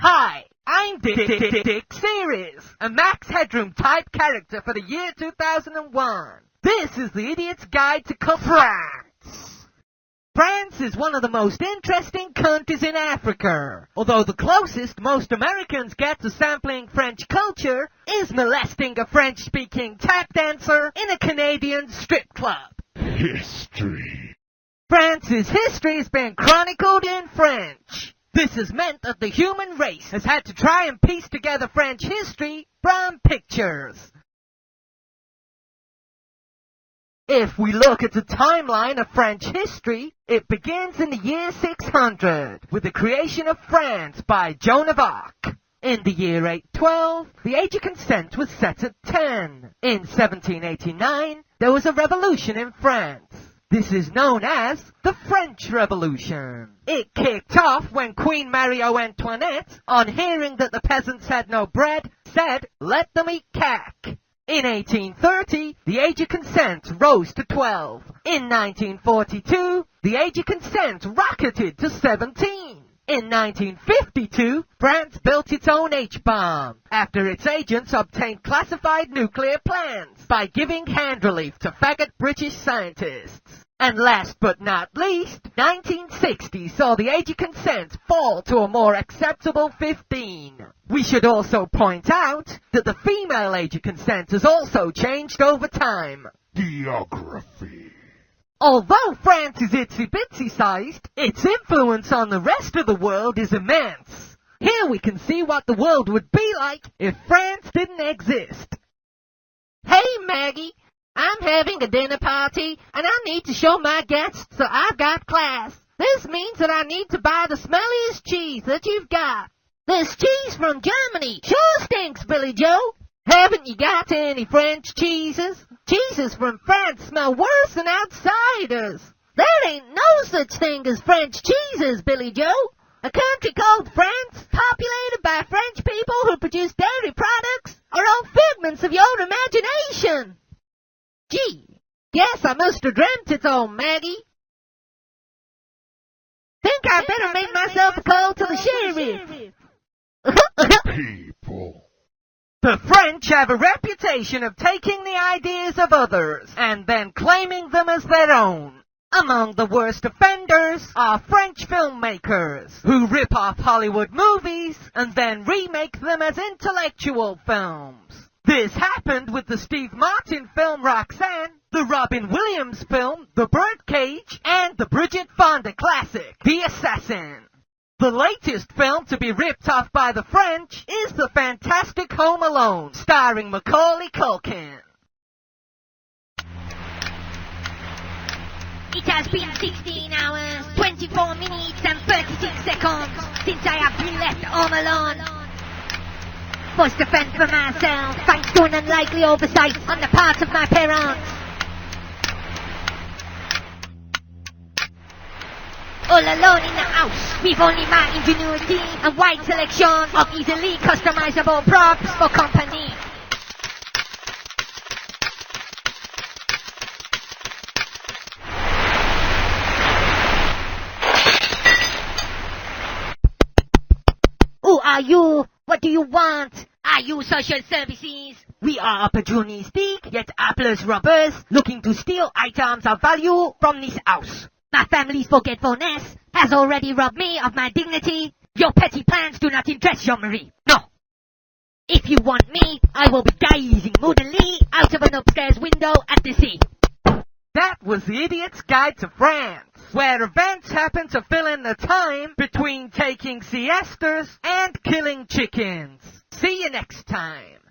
Hi, I'm Dick Series, a Max Headroom type character for the year 2001. This is the Idiot's Guide to France. France is one of the most interesting countries in Africa, although the closest most Americans get to sampling French culture is molesting a French-speaking tap dancer in a Canadian strip club. History. France's history has been chronicled in French. This has meant that the human race has had to try and piece together French history from pictures. If we look at the timeline of French history, it begins in the year 600 with the creation of France by Joan of Arc. In the year 812, the age of consent was set at 10. In 1789, there was a revolution in France. This is known as the French Revolution. It kicked off when Queen Marie Antoinette, on hearing that the peasants had no bread, said, "Let them eat cack." In 1830, the age of consent rose to 12. In 1942, the age of consent rocketed to 17. In 1952, France built its own H-bomb after its agents obtained classified nuclear plans by giving hand relief to faggot British scientists. And last but not least, 1960 saw the age of consent fall to a more acceptable 15. We should also point out that the female age of consent has also changed over time. Geography. Although France is itsy-bitsy sized, its influence on the rest of the world is immense. Here we can see what the world would be like if France didn't exist. Hey Maggie, I'm having a dinner party and I need to show my guests that I've got class. This means that I need to buy the smelliest cheese that you've got. This cheese from Germany sure stinks, Billy Joe. Haven't you got any French cheeses? Cheeses from France smell worse than outsiders. There ain't no such thing as French cheeses, Billy Joe. A country called France, populated by French people who produce dairy products, are all figments of your imagination. Gee, guess I must have dreamt it all, Maggie. Think I better make myself a call to the sheriff. People. The French have a reputation of taking the ideas of others and then claiming them as their own. Among the worst offenders are French filmmakers who rip off Hollywood movies and then remake them as intellectual films. This happened with the Steve Martin film Roxanne, the Robin Williams film The Birdcage, and the Bridget Fonda classic The Assassin. The latest film to be ripped off by the French is the fantastic Home Alone, starring Macaulay Culkin. It has been 16 hours, 24 minutes and 36 seconds since I have been left home alone. Must defend for myself thanks to an unlikely oversight on the part of my parents. All alone in the house, with only my ingenuity and wide selection of easily customizable props for company. Who are you? What do you want? Are you social services? We are opportunistic, yet helpless robbers, looking to steal items of value from this house. My family's forgetfulness has already robbed me of my dignity. Your petty plans do not interest Jean-Marie. No. If you want me, I will be gazing moodily out of an upstairs window at the sea. That was the Idiot's Guide to France, where events happen to fill in the time between taking siestas and killing chickens. See you next time.